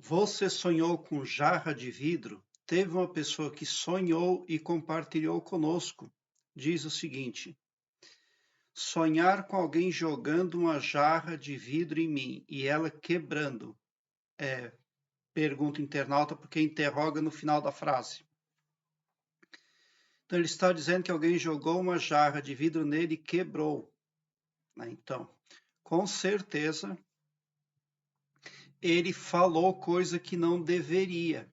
Você sonhou com jarra de vidro? Teve uma pessoa que sonhou e compartilhou conosco. Diz o seguinte: sonhar com alguém jogando uma jarra de vidro em mim e ela quebrando. É, pergunta o internauta porque interroga no final da frase. Então ele está dizendo que alguém jogou uma jarra de vidro nele e quebrou, né? Então, com certeza ele falou coisa que não deveria.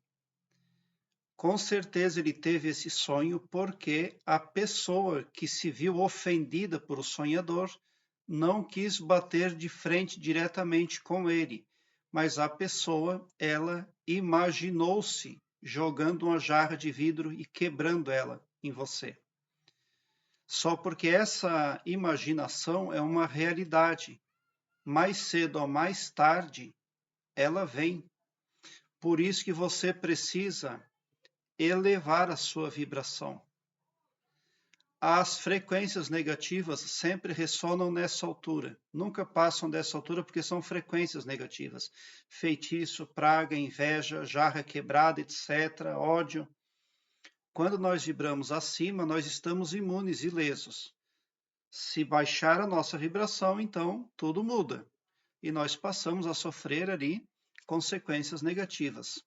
Com certeza ele teve esse sonho porque a pessoa que se viu ofendida por o sonhador não quis bater de frente diretamente com ele, mas a pessoa, ela imaginou-se jogando uma jarra de vidro e quebrando ela em você. Só porque essa imaginação é uma realidade. Mais cedo ou mais tarde, ela vem. Por isso que você precisa elevar a sua vibração. As frequências negativas sempre ressonam nessa altura, nunca passam dessa altura porque são frequências negativas. Feitiço, praga, inveja, jarra quebrada, etc., ódio. Quando nós vibramos acima, nós estamos imunes, ilesos. Se baixar a nossa vibração, então tudo muda. E nós passamos a sofrer ali consequências negativas.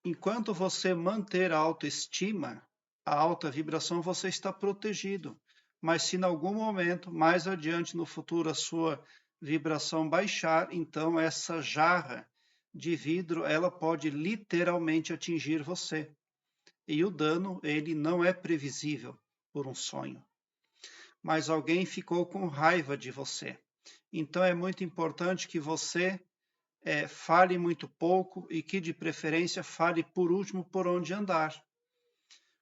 Enquanto você manter a autoestima, a alta vibração, você está protegido. Mas se em algum momento, mais adiante no futuro, a sua vibração baixar, então essa jarra de vidro, ela pode literalmente atingir você. E o dano, ele não é previsível por um sonho. Mas alguém ficou com raiva de você. Então é muito importante que você fale muito pouco e que, de preferência, fale por último por onde andar.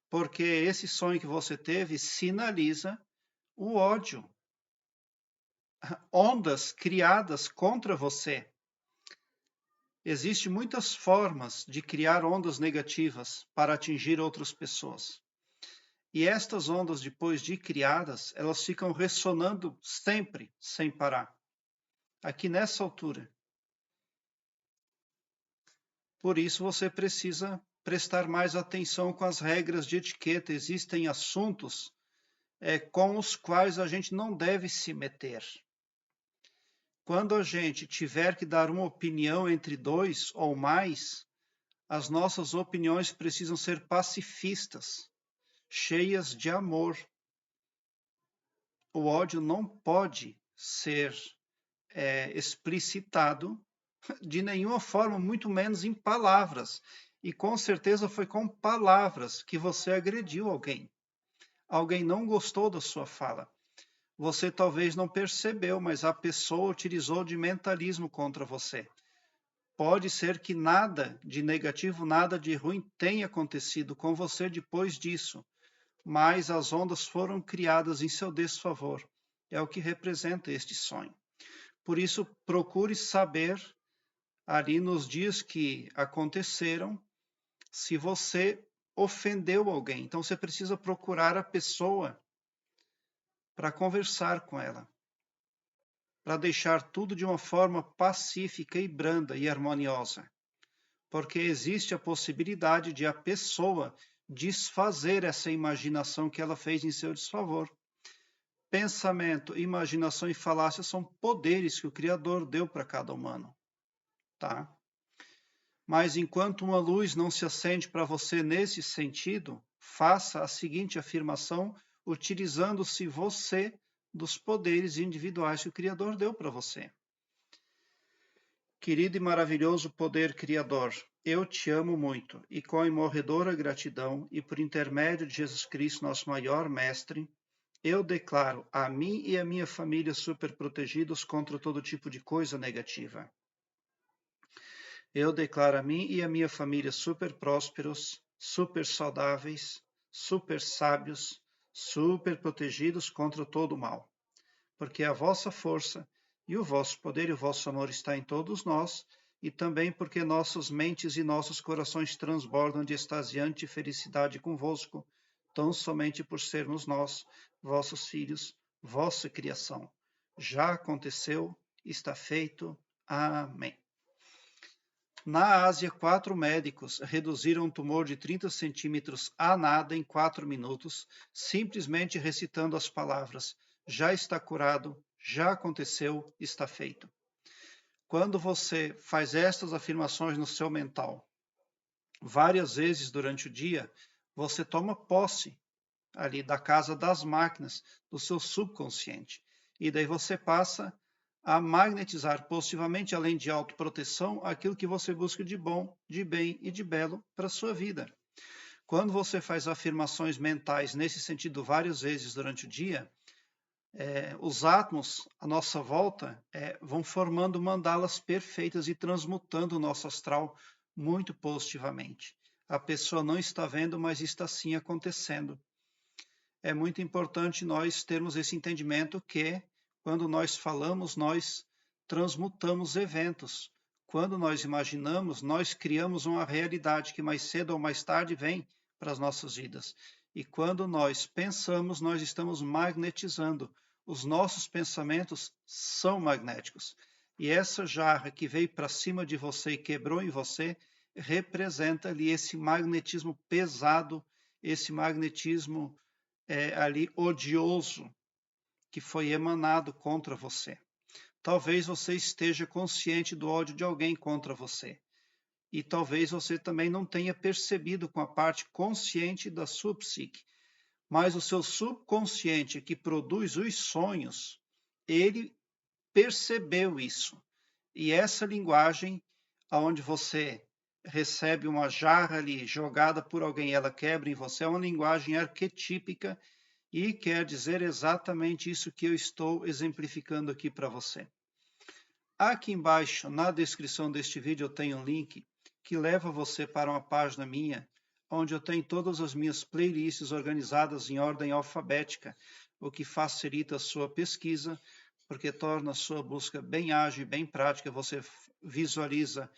Porque esse sonho que você teve sinaliza o ódio, ondas criadas contra você. Existem muitas formas de criar ondas negativas para atingir outras pessoas. E estas ondas, depois de criadas, elas ficam ressonando sempre, sem parar. Aqui nessa altura. Por isso você precisa prestar mais atenção com as regras de etiqueta. Existem assuntos com os quais a gente não deve se meter. Quando a gente tiver que dar uma opinião entre dois ou mais, as nossas opiniões precisam ser pacifistas, cheias de amor. O ódio não pode ser explicitado de nenhuma forma, muito menos em palavras. E com certeza foi com palavras que você agrediu alguém. Alguém não gostou da sua fala. Você talvez não percebeu, mas a pessoa utilizou de mentalismo contra você. Pode ser que nada de negativo, nada de ruim tenha acontecido com você depois disso, mas as ondas foram criadas em seu desfavor. É o que representa este sonho. Por isso, procure saber ali nos dias que aconteceram, se você ofendeu alguém. Então você precisa procurar a pessoa para conversar com ela, para deixar tudo de uma forma pacífica e branda e harmoniosa. Porque existe a possibilidade de a pessoa desfazer essa imaginação que ela fez em seu desfavor. Pensamento, imaginação e falácia são poderes que o Criador deu para cada humano, tá? Mas enquanto uma luz não se acende para você nesse sentido, faça a seguinte afirmação, utilizando-se você dos poderes individuais que o Criador deu para você. Querido e maravilhoso poder criador, eu te amo muito e com a imorredora gratidão e por intermédio de Jesus Cristo, nosso maior mestre, eu declaro a mim e a minha família super protegidos contra todo tipo de coisa negativa. Eu declaro a mim e a minha família super prósperos, super saudáveis, super sábios, super protegidos contra todo o mal. Porque a vossa força e o vosso poder e o vosso amor está em todos nós, e também porque nossas mentes e nossos corações transbordam de extasiante felicidade convosco, tão somente por sermos nós, vossos filhos, vossa criação. Já aconteceu, está feito. Amém. Na Ásia, 4 médicos reduziram um tumor de 30 centímetros a nada em 4 minutos, simplesmente recitando as palavras: já está curado, já aconteceu, está feito. Quando você faz estas afirmações no seu mental várias vezes durante o dia, você toma posse ali da casa das máquinas, do seu subconsciente. E daí você passa a magnetizar positivamente, além de autoproteção, aquilo que você busca de bom, de bem e de belo para a sua vida. Quando você faz afirmações mentais nesse sentido várias vezes durante o dia, os átomos à nossa volta vão formando mandalas perfeitas e transmutando o nosso astral muito positivamente. A pessoa não está vendo, mas está sim acontecendo. É muito importante nós termos esse entendimento que, quando nós falamos, nós transmutamos eventos. Quando nós imaginamos, nós criamos uma realidade que mais cedo ou mais tarde vem para as nossas vidas. E quando nós pensamos, nós estamos magnetizando. Os nossos pensamentos são magnéticos. E essa jarra que veio para cima de você e quebrou em você, representa ali esse magnetismo pesado, esse magnetismo ali odioso que foi emanado contra você. Talvez você esteja consciente do ódio de alguém contra você. E talvez você também não tenha percebido com a parte consciente da sua psique. Mas o seu subconsciente, que produz os sonhos, ele percebeu isso. E essa linguagem, onde você recebe uma jarra ali jogada por alguém, ela quebra em você, é uma linguagem arquetípica e quer dizer exatamente isso que eu estou exemplificando aqui para você. Aqui embaixo, na descrição deste vídeo, eu tenho um link que leva você para uma página minha, onde eu tenho todas as minhas playlists organizadas em ordem alfabética, o que facilita a sua pesquisa, porque torna a sua busca bem ágil e bem prática. Você visualiza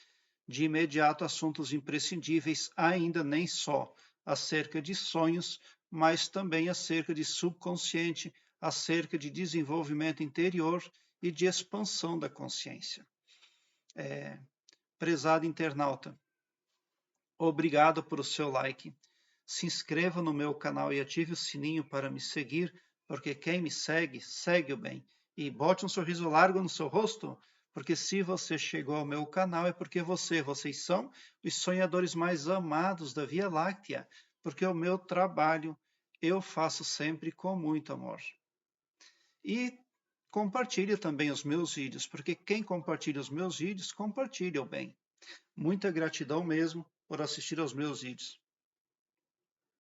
de imediato assuntos imprescindíveis, ainda nem só acerca de sonhos, mas também acerca de subconsciente, acerca de desenvolvimento interior e de expansão da consciência. Prezado internauta, obrigado por o seu like. Se inscreva no meu canal e ative o sininho para me seguir, porque quem me segue, segue o bem. E bote um sorriso largo no seu rosto, porque se você chegou ao meu canal é porque vocês são os sonhadores mais amados da Via Láctea, porque o meu trabalho eu faço sempre com muito amor. E compartilhe também os meus vídeos, porque quem compartilha os meus vídeos, compartilha o bem. Muita gratidão mesmo por assistir aos meus vídeos.